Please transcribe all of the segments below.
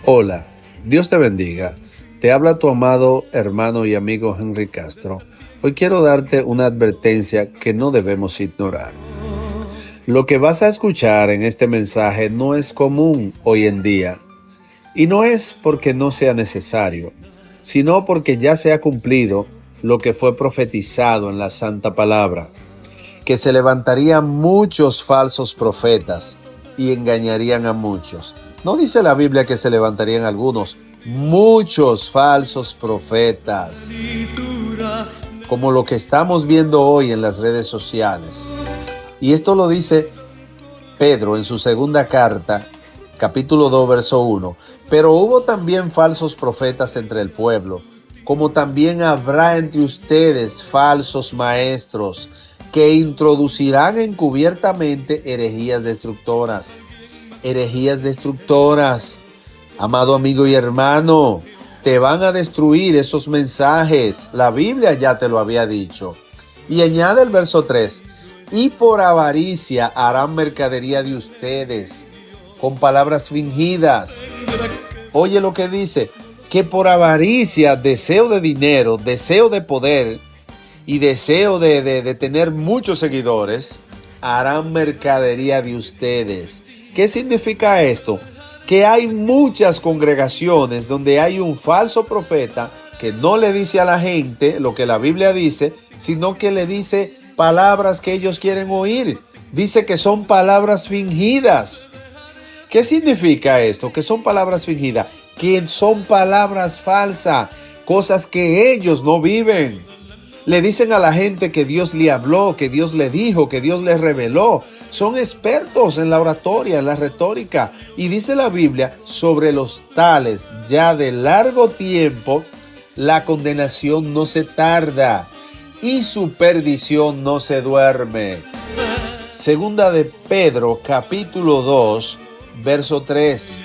Hola, Dios te bendiga. Te habla tu amado hermano y amigo Henry Castro. Hoy quiero darte una advertencia que no debemos ignorar. Lo que vas a escuchar en este mensaje no es común hoy en día. Y no es porque no sea necesario, sino porque ya se ha cumplido lo que fue profetizado en la Santa Palabra, que se levantarían muchos falsos profetas y engañarían a muchos. No dice la Biblia que se levantarían algunos, muchos falsos profetas, como lo que estamos viendo hoy en las redes sociales. Y esto lo dice Pedro en su segunda carta, capítulo 2, verso 1. Pero hubo también falsos profetas entre el pueblo, como también habrá entre ustedes falsos maestros, que introducirán encubiertamente herejías destructoras. Herejías destructoras. Amado amigo y hermano, te van a destruir esos mensajes. La Biblia ya te lo había dicho. Y añade el verso 3. Y por avaricia harán mercadería de ustedes, con palabras fingidas. Oye lo que dice, que por avaricia, deseo de dinero, deseo de poder y deseo de tener muchos seguidores, harán mercadería de ustedes. ¿Qué significa esto? Que hay muchas congregaciones donde hay un falso profeta que no le dice a la gente lo que la Biblia dice, sino que le dice palabras que ellos quieren oír. Dice que son palabras fingidas. ¿Qué significa esto? Que son palabras fingidas, que son palabras falsas, cosas que ellos no viven. Le dicen a la gente que Dios le habló, que Dios le dijo, que Dios le reveló. Son expertos en la oratoria, en la retórica. Y dice la Biblia, sobre los tales ya de largo tiempo, la condenación no se tarda y su perdición no se duerme. Segunda de Pedro, capítulo 2, verso 3.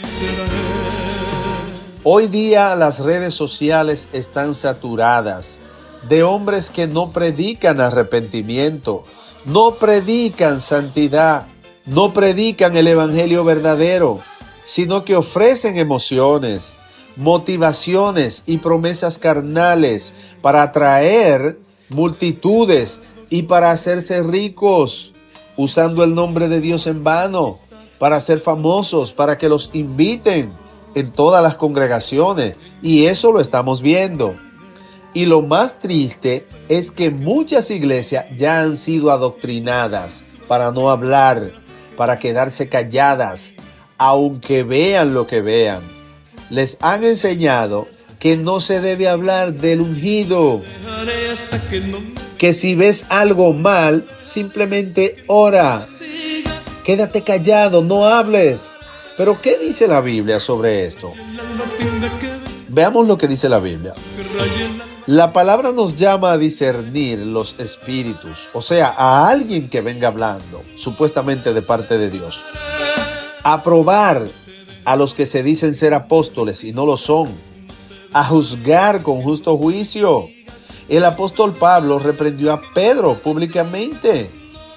Hoy día las redes sociales están saturadas de hombres que no predican arrepentimiento, no predican santidad, no predican el evangelio verdadero, sino que ofrecen emociones, motivaciones y promesas carnales para atraer multitudes y para hacerse ricos, usando el nombre de Dios en vano, para ser famosos, para que los inviten en todas las congregaciones. Y eso lo estamos viendo. Y lo más triste es que muchas iglesias ya han sido adoctrinadas para no hablar, para quedarse calladas, aunque vean lo que vean. Les han enseñado que no se debe hablar del ungido, que si ves algo mal, simplemente ora. Quédate callado, no hables. Pero ¿qué dice la Biblia sobre esto? Veamos lo que dice la Biblia. La palabra nos llama a discernir los espíritus, o sea, a alguien que venga hablando, supuestamente de parte de Dios. A probar a los que se dicen ser apóstoles y no lo son. A juzgar con justo juicio. El apóstol Pablo reprendió a Pedro públicamente.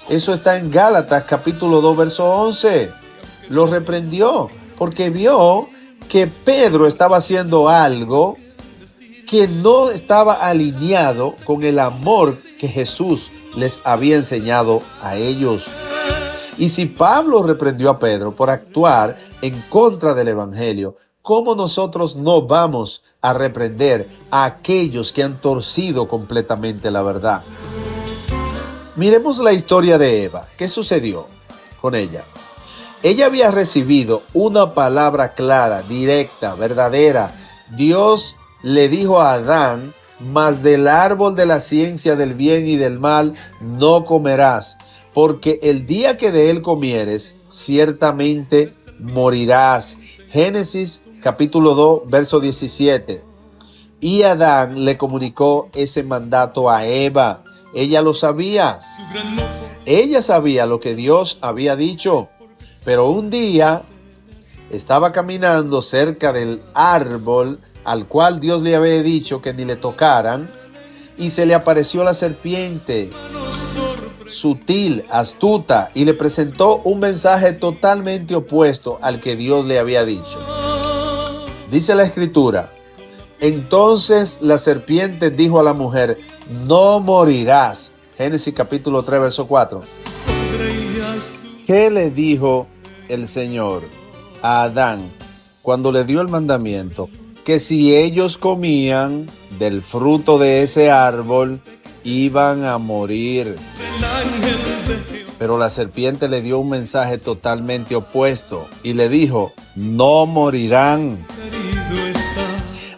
Eso está en Gálatas capítulo 2, verso 11. Lo reprendió porque vio que Pedro estaba haciendo algo que no estaba alineado con el amor que Jesús les había enseñado a ellos. Y si Pablo reprendió a Pedro por actuar en contra del evangelio, ¿cómo nosotros no vamos a reprender a aquellos que han torcido completamente la verdad? Miremos la historia de Eva. ¿Qué sucedió con ella? Ella había recibido una palabra clara, directa, verdadera. Dios le dijo a Adán, mas del árbol de la ciencia del bien y del mal no comerás, porque el día que de él comieres, ciertamente morirás. Génesis capítulo 2, verso 17. Y Adán le comunicó ese mandato a Eva. Ella lo sabía. Ella sabía lo que Dios había dicho. Pero un día estaba caminando cerca del árbol al cual Dios le había dicho que ni le tocaran, y se le apareció la serpiente sutil, astuta, y le presentó un mensaje totalmente opuesto al que Dios le había dicho. Dice la Escritura: entonces la serpiente dijo a la mujer: no morirás. Génesis capítulo 3, verso 4. ¿Qué le dijo el Señor a Adán cuando le dio el mandamiento? Que si ellos comían del fruto de ese árbol, iban a morir. Pero la serpiente le dio un mensaje totalmente opuesto y le dijo: no morirán.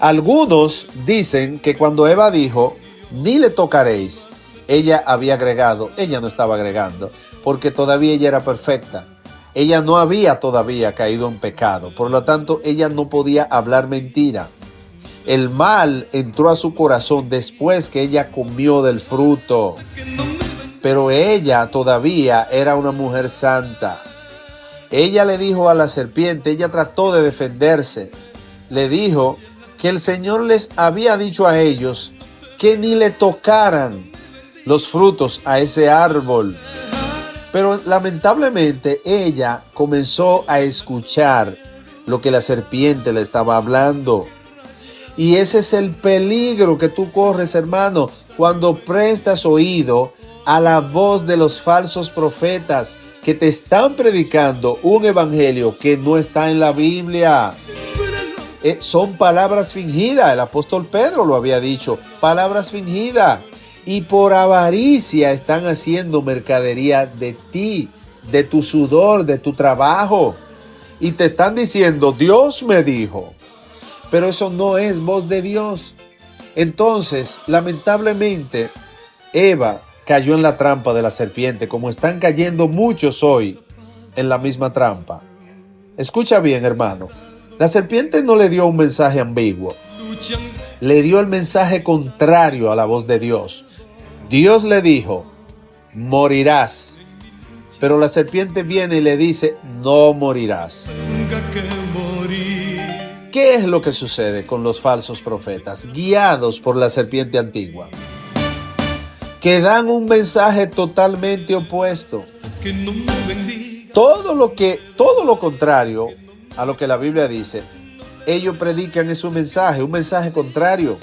Algunos dicen que cuando Eva dijo: ni le tocaréis, ella había agregado. Ella no estaba agregando, porque todavía ella era perfecta. Ella no había todavía caído en pecado, por lo tanto ella no podía hablar mentira. El mal entró a su corazón después que ella comió del fruto. Pero ella todavía era una mujer santa. Ella le dijo a la serpiente, ella trató de defenderse. Le dijo que el Señor les había dicho a ellos que ni le tocaran los frutos a ese árbol. Pero lamentablemente ella comenzó a escuchar lo que la serpiente le estaba hablando. Y ese es el peligro que tú corres, hermano, cuando prestas oído a la voz de los falsos profetas que te están predicando un evangelio que no está en la Biblia. Son palabras fingidas, el apóstol Pedro lo había dicho, palabras fingidas. Y por avaricia están haciendo mercadería de ti, de tu sudor, de tu trabajo. Y te están diciendo: Dios me dijo. Pero eso no es voz de Dios. Entonces, lamentablemente, Eva cayó en la trampa de la serpiente, como están cayendo muchos hoy en la misma trampa. Escucha bien, hermano. La serpiente no le dio un mensaje ambiguo. Le dio el mensaje contrario a la voz de Dios. Dios le dijo: morirás. Pero la serpiente viene y le dice: no morirás. ¿Qué es lo que sucede con los falsos profetas, guiados por la serpiente antigua? Que dan un mensaje totalmente opuesto. Todo lo contrario a lo que la Biblia dice, ellos predican es un mensaje contrario.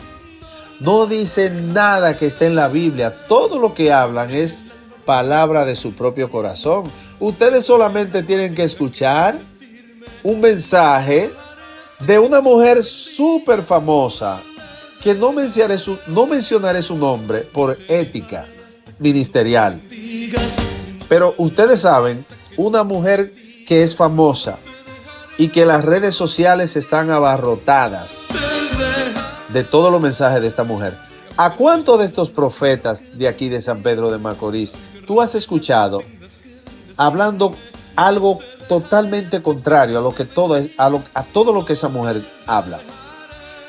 No dicen nada que esté en la Biblia. Todo lo que hablan es palabra de su propio corazón. Ustedes solamente tienen que escuchar un mensaje de una mujer súper famosa, que no mencionaré su nombre por ética ministerial. Pero ustedes saben, una mujer que es famosa y que las redes sociales están abarrotadas de todos los mensajes de esta mujer. ¿A cuántos de estos profetas de aquí de San Pedro de Macorís tú has escuchado hablando algo totalmente contrario a todo lo que esa mujer habla,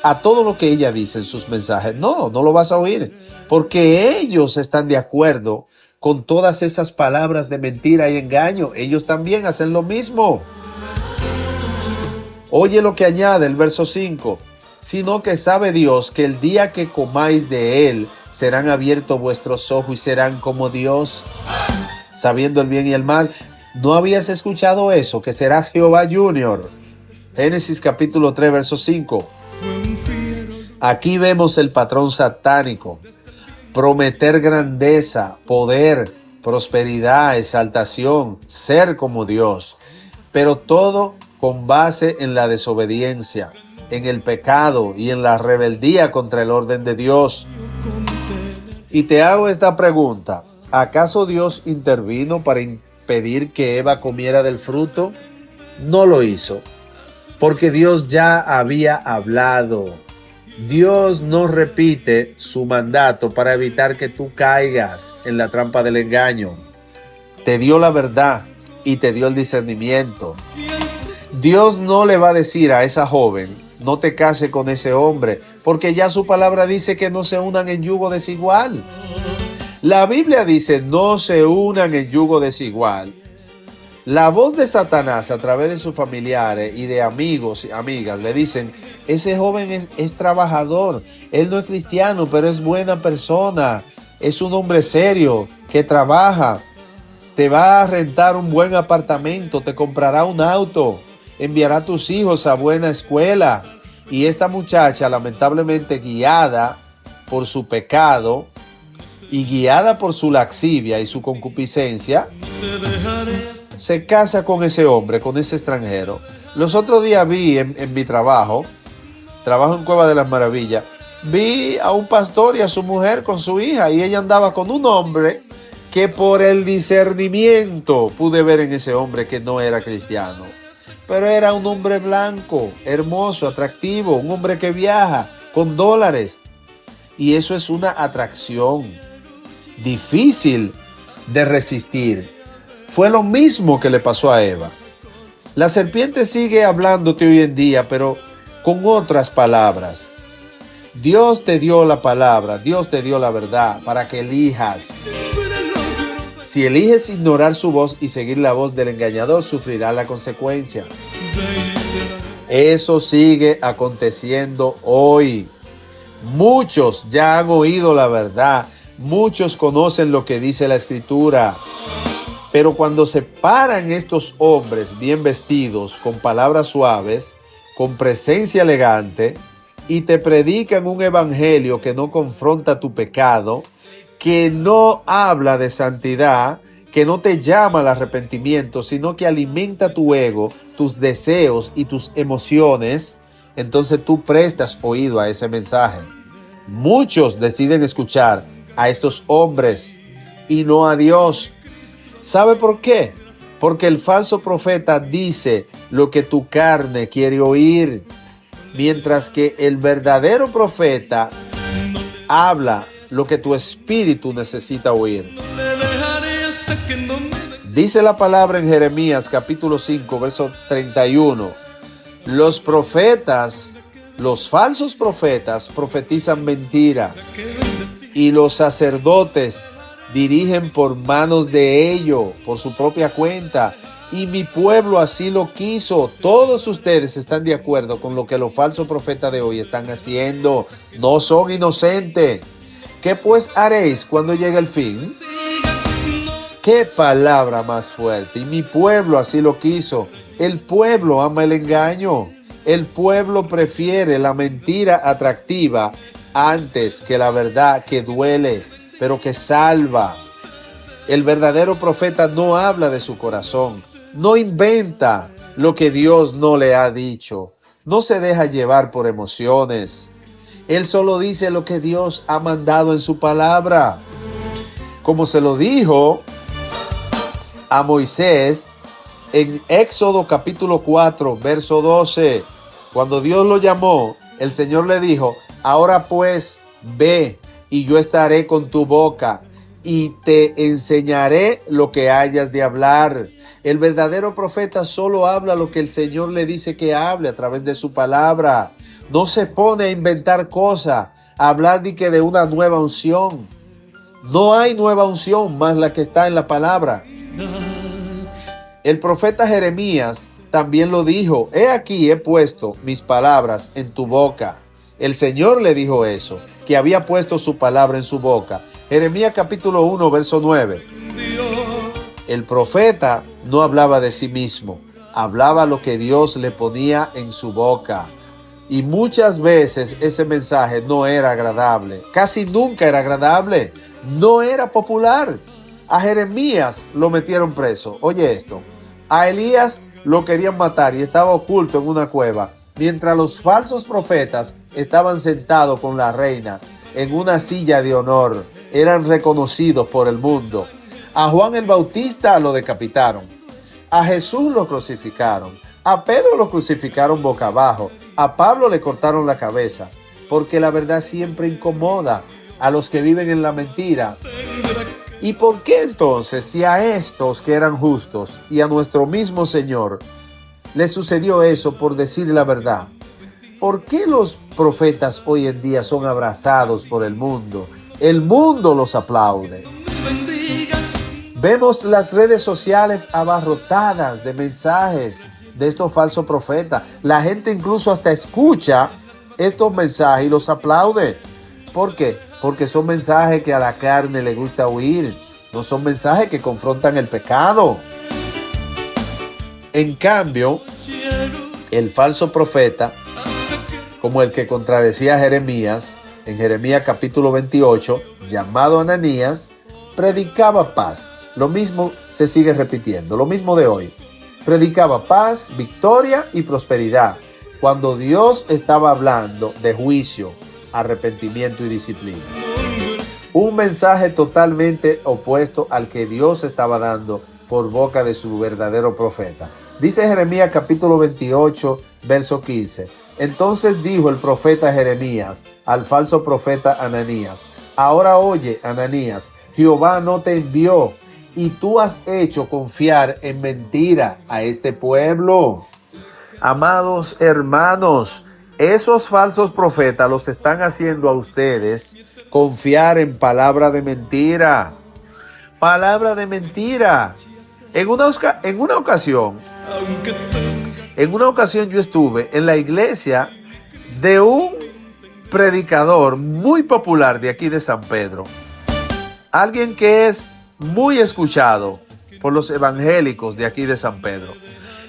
a todo lo que ella dice en sus mensajes? No lo vas a oír, porque ellos están de acuerdo con todas esas palabras de mentira y engaño. Ellos también hacen lo mismo. Oye lo que añade el verso 5. Sino que sabe Dios que el día que comáis de él, serán abiertos vuestros ojos y serán como Dios, sabiendo el bien y el mal. ¿No habías escuchado eso? Que serás Jehová Junior. Génesis capítulo 3, verso 5. Aquí vemos el patrón satánico. Prometer grandeza, poder, prosperidad, exaltación, ser como Dios. Pero todo con base en la desobediencia, en el pecado y en la rebeldía contra el orden de Dios. Y te hago esta pregunta: ¿acaso Dios intervino para impedir que Eva comiera del fruto? No lo hizo, porque Dios ya había hablado. Dios no repite su mandato para evitar que tú caigas en la trampa del engaño. Te dio la verdad y te dio el discernimiento. Dios no le va a decir a esa joven: no te cases con ese hombre, porque ya su palabra dice que no se unan en yugo desigual. La Biblia dice: no se unan en yugo desigual. La voz de Satanás a través de sus familiares y de amigos y amigas le dicen: ese joven es trabajador, él no es cristiano, pero es buena persona, es un hombre serio que trabaja, te va a rentar un buen apartamento, te comprará un auto, enviará a tus hijos a buena escuela. Y esta muchacha, lamentablemente guiada por su pecado y guiada por su laxivia y su concupiscencia, se casa con ese hombre, con ese extranjero. Los otros días vi en mi trabajo en Cueva de las Maravillas, vi a un pastor y a su mujer con su hija, y ella andaba con un hombre que por el discernimiento pude ver en ese hombre que no era cristiano. Pero era un hombre blanco, hermoso, atractivo, un hombre que viaja con dólares. Y eso es una atracción difícil de resistir. Fue lo mismo que le pasó a Eva. La serpiente sigue hablándote hoy en día, pero con otras palabras. Dios te dio la palabra, Dios te dio la verdad para que elijas. Si eliges ignorar su voz y seguir la voz del engañador, sufrirás la consecuencia. Eso sigue aconteciendo hoy. Muchos ya han oído la verdad, muchos conocen lo que dice la Escritura. Pero cuando se paran estos hombres bien vestidos, con palabras suaves, con presencia elegante, y te predican un evangelio que no confronta tu pecado, que no habla de santidad, que no te llama al arrepentimiento, sino que alimenta tu ego, tus deseos y tus emociones, entonces tú prestas oído a ese mensaje. Muchos deciden escuchar a estos hombres y no a Dios. ¿Sabe por qué? Porque el falso profeta dice lo que tu carne quiere oír, mientras que el verdadero profeta habla lo que tu espíritu necesita oír. Dice la palabra en Jeremías capítulo 5, verso 31. Los profetas, los falsos profetas, profetizan mentira, y los sacerdotes dirigen por manos de ellos, por su propia cuenta. Y mi pueblo así lo quiso. Todos ustedes están de acuerdo con lo que los falsos profetas de hoy están haciendo. No son inocentes. ¿Qué pues haréis cuando llegue el fin? ¡Qué palabra más fuerte! Y mi pueblo así lo quiso. El pueblo ama el engaño. El pueblo prefiere la mentira atractiva antes que la verdad que duele, pero que salva. El verdadero profeta no habla de su corazón. No inventa lo que Dios no le ha dicho. No se deja llevar por emociones. Él solo dice lo que Dios ha mandado en su palabra. Como se lo dijo a Moisés en Éxodo capítulo 4, verso 12. Cuando Dios lo llamó, el Señor le dijo: ahora pues, ve y yo estaré con tu boca y te enseñaré lo que hayas de hablar. El verdadero profeta solo habla lo que el Señor le dice que hable a través de su palabra. No se pone a inventar cosas, a hablar de una nueva unción. No hay nueva unción más la que está en la palabra. El profeta Jeremías también lo dijo: he aquí he puesto mis palabras en tu boca. El Señor le dijo eso, que había puesto su palabra en su boca. Jeremías capítulo 1, verso 9. El profeta no hablaba de sí mismo, hablaba lo que Dios le ponía en su boca. Y muchas veces ese mensaje no era agradable, casi nunca era agradable, no era popular. A Jeremías lo metieron preso. Oye esto, a Elías lo querían matar y estaba oculto en una cueva, mientras los falsos profetas estaban sentados con la reina en una silla de honor, eran reconocidos por el mundo. A Juan el Bautista lo decapitaron, a Jesús lo crucificaron, a Pedro lo crucificaron boca abajo, a Pablo le cortaron la cabeza, porque la verdad siempre incomoda a los que viven en la mentira. ¿Y por qué entonces, si a estos que eran justos y a nuestro mismo Señor le sucedió eso por decir la verdad, por qué los profetas hoy en día son abrazados por el mundo? El mundo los aplaude. Vemos las redes sociales abarrotadas de mensajes de estos falsos profetas. La gente incluso hasta escucha estos mensajes y los aplaude. ¿Por qué? porque son mensajes que a la carne le gusta oír, no son mensajes que confrontan el pecado. En cambio, el falso profeta, como el que contradecía a Jeremías, en Jeremías capítulo 28, llamado Ananías, predicaba paz. Lo mismo se sigue repitiendo, lo mismo de hoy. Predicaba paz, victoria y prosperidad, cuando Dios estaba hablando de juicio, arrepentimiento y disciplina. Un mensaje totalmente opuesto al que Dios estaba dando por boca de su verdadero profeta. Dice Jeremías capítulo 28, verso 15. Entonces dijo el profeta Jeremías al falso profeta Ananías: ahora oye, Ananías, Jehová no te envió, y tú has hecho confiar en mentira a este pueblo. Amados hermanos, esos falsos profetas los están haciendo a ustedes confiar en palabra de mentira. Palabra de mentira. En una ocasión yo estuve en la iglesia de un predicador muy popular de aquí de San Pedro. Alguien que es muy escuchado por los evangélicos de aquí de San Pedro.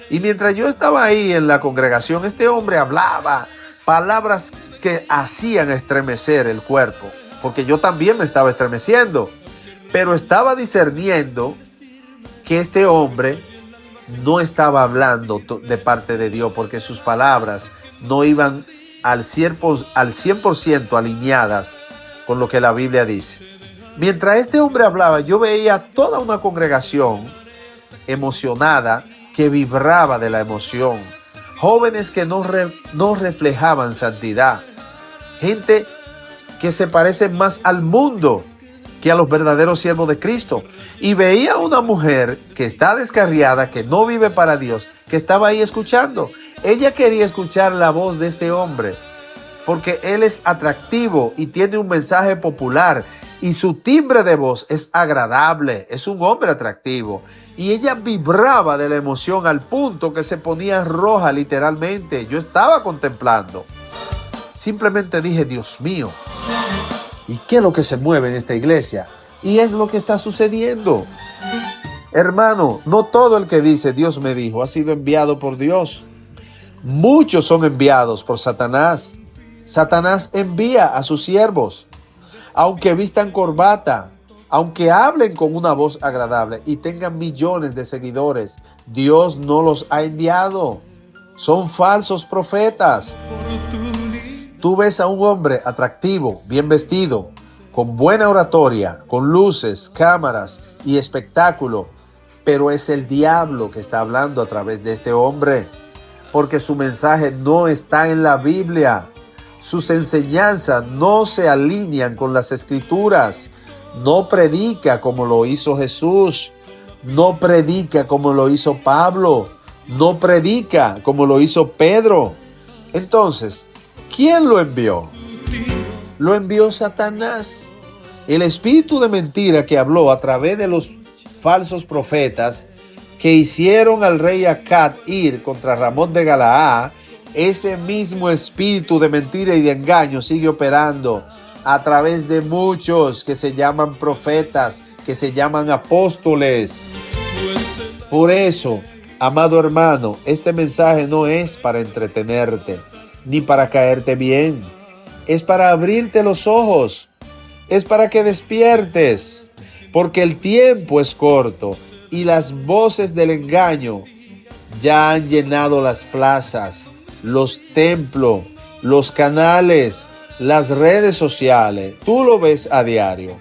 Y mientras yo estaba ahí en la congregación, este hombre hablaba palabras que hacían estremecer el cuerpo, porque yo también me estaba estremeciendo, pero estaba discerniendo que este hombre no estaba hablando de parte de Dios, porque sus palabras no iban al 100% alineadas con lo que la Biblia dice. Mientras este hombre hablaba, yo veía toda una congregación emocionada que vibraba de la emoción. Jóvenes que no reflejaban santidad. Gente que se parece más al mundo que a los verdaderos siervos de Cristo. Y veía una mujer que está descarriada, que no vive para Dios, que estaba ahí escuchando. Ella quería escuchar la voz de este hombre, porque él es atractivo y tiene un mensaje popular, y su timbre de voz es agradable, es un hombre atractivo. Y ella vibraba de la emoción al punto que se ponía roja literalmente. Yo estaba contemplando. Simplemente dije: Dios mío, ¿y qué es lo que se mueve en esta iglesia? Y es lo que está sucediendo. Hermano, no todo el que dice Dios me dijo ha sido enviado por Dios. Muchos son enviados por Satanás. Satanás envía a sus siervos, aunque vistan corbata, aunque hablen con una voz agradable y tengan millones de seguidores. Dios no los ha enviado. Son falsos profetas. Tú ves a un hombre atractivo, bien vestido, con buena oratoria, con luces, cámaras y espectáculo, pero es el diablo que está hablando a través de este hombre, porque su mensaje no está en la Biblia. Sus enseñanzas no se alinean con las Escrituras. No predica como lo hizo Jesús. No predica como lo hizo Pablo. No predica como lo hizo Pedro. Entonces, ¿quién lo envió? Lo envió Satanás. El espíritu de mentira que habló a través de los falsos profetas que hicieron al rey Acab ir contra Ramón de Galaad, ese mismo espíritu de mentira y de engaño sigue operando a través de muchos que se llaman profetas, que se llaman apóstoles. Por eso, amado hermano, este mensaje no es para entretenerte, ni para caerte bien. Es para abrirte los ojos. Es para que despiertes. Porque el tiempo es corto y las voces del engaño ya han llenado las plazas, los templos, los canales, las redes sociales. Tú lo ves a diario.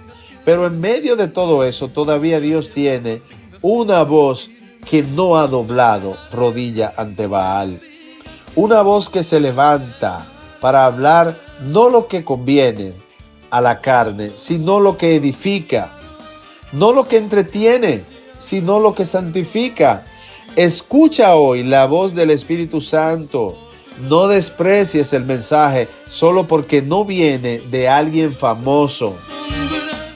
Pero en medio de todo eso, todavía Dios tiene una voz que no ha doblado rodilla ante Baal. Una voz que se levanta para hablar no lo que conviene a la carne, sino lo que edifica. No lo que entretiene, sino lo que santifica. Escucha hoy la voz del Espíritu Santo. No desprecies el mensaje solo porque no viene de alguien famoso,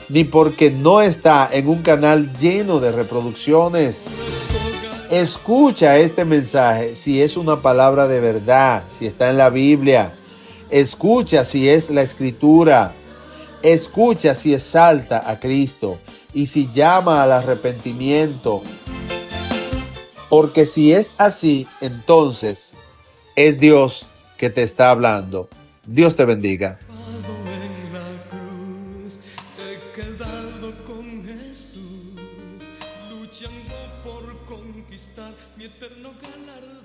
ni porque no está en un canal lleno de reproducciones. Escucha este mensaje si es una palabra de verdad, si está en la Biblia. Escucha si es la Escritura. escucha si exalta a Cristo y si llama al arrepentimiento. Porque si es así, entonces es Dios que te está hablando. Dios te bendiga. En la cruz he quedado con Jesús, luchando por conquistar mi eterno galardón.